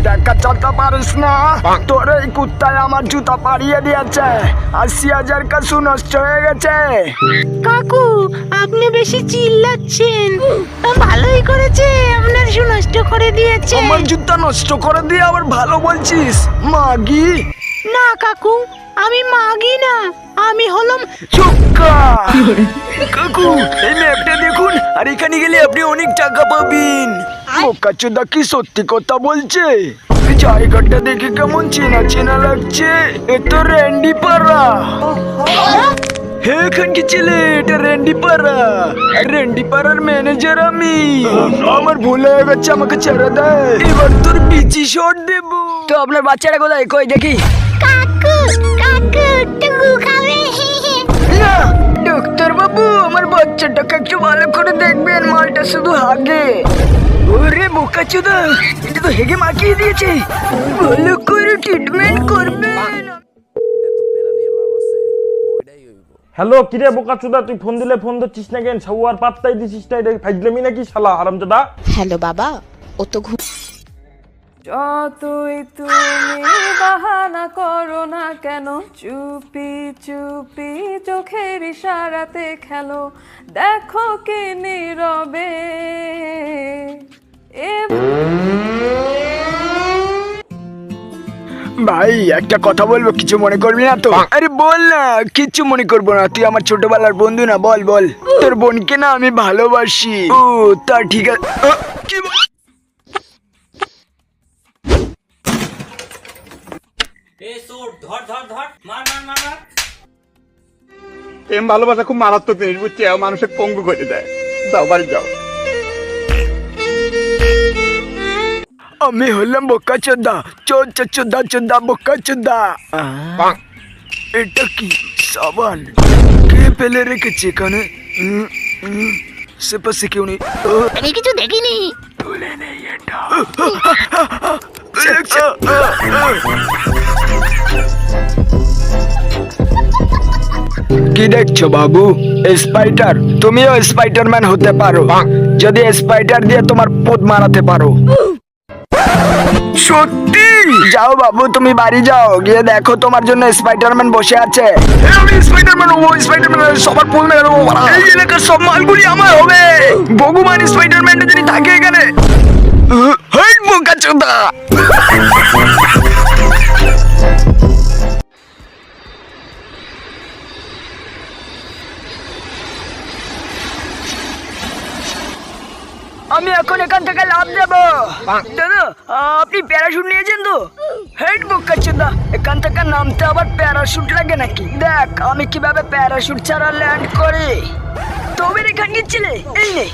দেখা চাটা পারিস না, তোর এই কুত্তায় আমার জুতা পাড়িয়ে দিয়েছে, ৮০,০০০ কাছু নষ্ট হয়ে গেছে। কাকু আপনি বেশি চিল্লাচ্ছেন, ভালোই করেছে আপনার শু নষ্ট করে দিয়েছে। আমার জুতা নষ্ট করে দিয়ে আবার ভালো বলছিস? মাগি না কাকু, আমি মাগি না, আমি হলাম চুক্কা। কাকু এই ম্যাপটা দেখুন, আর এখানে গেলে আপনি অনেক টাকা পাবেন। বোকাচোদা কি সত্যি কথা বলছে? জায়গাটা দেখে কেমন চেনা চেনা লাগছে, এ তো র্যান্ডি পাড়া। হ্যাঁ এখানকি ছেলে, এটা র্যান্ডি পাড়া, আর র্যান্ডি পাড়ার ম্যানেজার আমি। আমার ভুল হয়ে গেছে, আমাকে ছেড়ে দেয়, এবার তোর বিচি শট দেবো। তো আপনার বাচ্চাটা কোথায়, কই দেখি। কাকু কাকু টুকু খাবে। না ডাক্তার বাবু, আমার বাচ্চাটাকে একটু ভালো করে দেখবেন, মালটা শুধু হাগে। ওরে বোকাচোদা, এটা তো হেগে মাখিয়ে দিয়েছে, ভালো করে ট্রিটমেন্ট করবেন। হ্যালো কিরে বোকাচোদা, তুই ফোন দিলে ফোন ধরছিস না কেন? সাউয়ার পাত্তাই দিছিস না, এটা ফাইজলামি নাকি শালা হারামজাদা? হ্যালো বাবা, ও তো যতই তুমি বাহানা করো না কেন, চুপি চুপি চোখের ইশারাতে খেলো, দেখো কি নীরবে। ভাই একটা কথা বলবো, কিছু মনে করবি না তো? আরে বল না, কিচ্ছু মনে করবো না, তুই আমার ছোটবেলার বন্ধু না, বল বল। তোর বোনকে না আমি ভালোবাসি। ও তা ঠিক আছে। কি প্রেম ভালোবাসা খুব মারাত্মক জিনিস, বুঝছি, মানুষের পঙ্গু করে দেয়। যাও বাড়ি যাও। আমি হলাম বোকাচোদা, চোদা চোদা বোকাচোদা। এটা কি সাবান? কে ফেলে রেখেছে এখানে? সে পাশে কেউ নেই। আমি কিছু দেখিনি। তুলে নেই এটা। কি দেখছো বাবু? স্পাইডার? তুমিও স্পাইডারম্যান হতে পারো যদি স্পাইডার দিয়ে তোমার পোদ মারাতে পারো। সত্যি? যাও বাবু, তুমি বাড়ি যাও, গিয়ে দেখো তোমার জন্য স্পাইডারম্যান বসে আছে। আমি স্পাইডারম্যান হবো, স্পাইডারম্যান সবার পোদ মেরে দেবো, এই এলাকার সব মালগুলি আমার হবে। ভগবান স্পাইডারম্যানটা যদি থাকে এখানে। হেই বোকাচোদা! আমি এখন এখান থেকে লাভ দেবো। দাদা আপনি প্যারাশুট নিয়েছেন তো? হেড বোকাচোদা, এখান থেকে নামতে আবার প্যারাশুট লাগে নাকি? দেখ আমি কিভাবে প্যারাশুট ছাড়া ল্যান্ড করি। তবে এখান গিয়েছিলে, এই নে।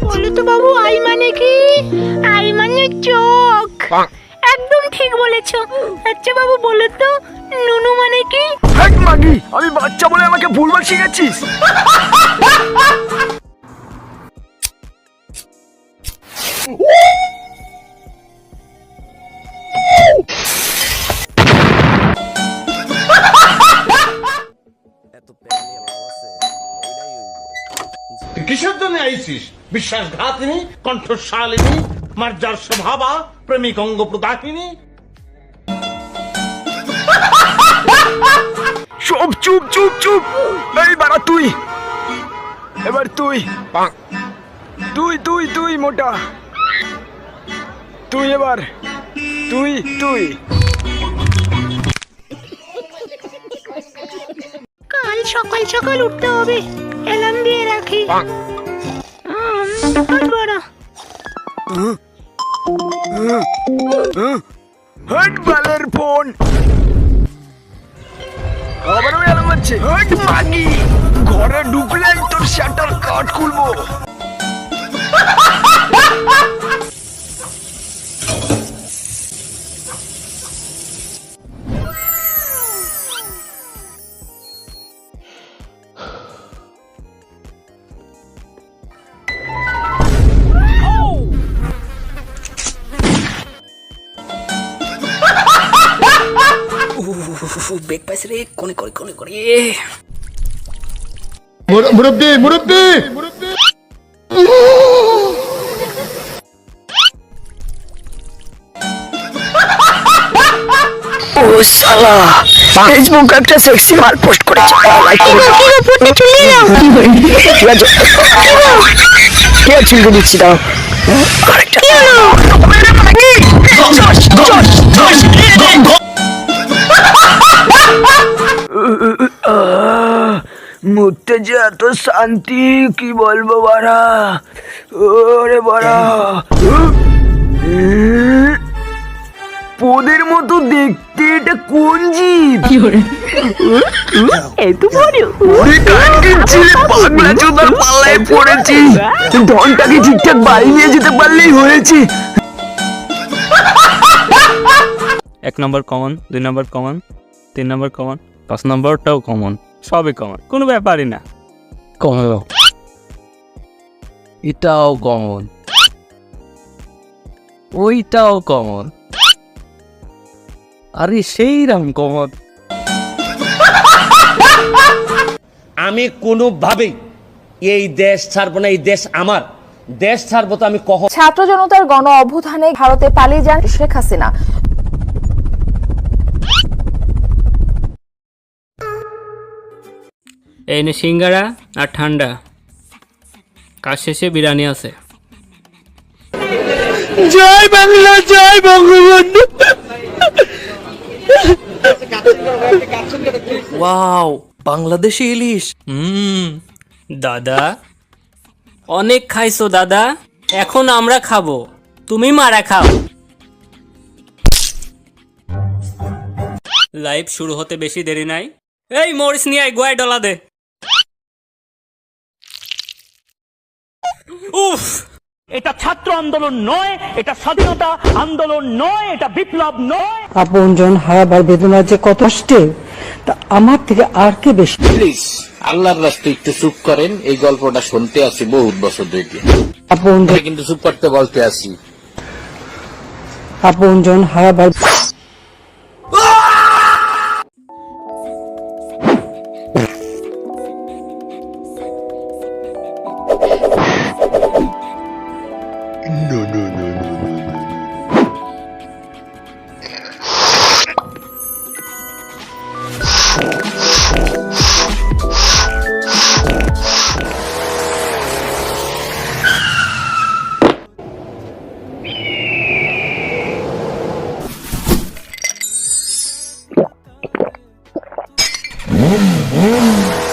বলো তো বাবু, আই মানে কি? আই মানে চোখ। একদম ঠিক বলেছো। আচ্ছা বাবু বলো তো, নুনু মানে কি? হেড মাগি, আমি বাচ্চা বলে আমাকে ভুলবার শিখাচ্ছিস? কিসের জন্য আইছিস? বিশ্বাসঘাতিনী, কণ্ঠশালিনী, মার্জার স্বভাবা, প্রেমিক অঙ্গ প্রদাহিনী। সব চুপ চুপ চুপ। এই বাড়া তুই, এবার তুই তুই তুই তুই মোটা, তুই এবার তুই তুই। কাল সকাল সকাল উঠতে হবে, অ্যালার্ম দিয়ে রাখি। বড় হট বালের ফোন, আবারও এলাম হচ্ছে। হট মাগি, ঘরে ঢুকলে তোর শাটার কাট খুলবো। বেগ পাইছে রে, কোনে করে কোনে করে। মুরব্বি মুরব্বি ও শালা, ফেসবুক একটা সেক্সি মাল পোস্ট করেছে, লাইক করে দাও। ঠিক আছে, ঠিক আছে, চিলকে দিচ্ছি, দাও। আরেকটা মুহূর্তে যে এত শান্তি, কি বলবো বাড়া। ওরে বাড়া, পোদের মতো দেখতে, এটা কোন জীব? এত বড় ওরে কানকির ছেলে, পাগলা চোদার পাল্লায় পড়েছি। ধনটাকে ঠিকঠাক বাড়ি নিয়ে যেতে পারলেই হয়েছে। 1 নম্বর কমন, 2 নম্বর কমন, 3 নম্বর কমন, 5 নম্বরটাও কমন, সবই কমন, কোনো ব্যাপারই না। কমন, এটাও কমন, ওইটাও কমন, আরে সেই রকম কমন। আমি কোনোভাবেই এই দেশ ছাড়বো না, এই দেশ আমার দেশ ছাড়বো তো আমি কখন। ছাত্র জনতার গণ অভ্যুত্থানে ভারতে পালিয়ে যান শেখ হাসিনা। এই নে সিঙ্গারা আর ঠান্ডা, কাজ শেষে বিরিয়ানি আছে। জয় বাংলা, জয় বঙ্গবন্ধু। ওয়াও, বাংলাদেশি ইলিশ। দাদা অনেক খাইছো দাদা, এখন আমরা খাবো, তুমি মারা খাও। লাইভ শুরু হতে বেশি দেরি নাই, এই মরিস নিয়ে আয়, গোয়ায় ডলা দে। উফ, এটা ছাত্র আন্দোলন নয়, এটা স্বাধীনতা আন্দোলন নয়, এটা বিপ্লব নয়। আপনজন হারাবার বেদনা যে কত কষ্টে, তা আমার থেকে আর কে বেশি। প্লিজ আল্লাহর রাস্তায় একটু চুপ করেন, এই গল্পটা শুনতে আসি বহুত বছর ধরে, আপনজন কিন্তু চুপ করতে বলতে আসি। আপনজন হারাবার হুম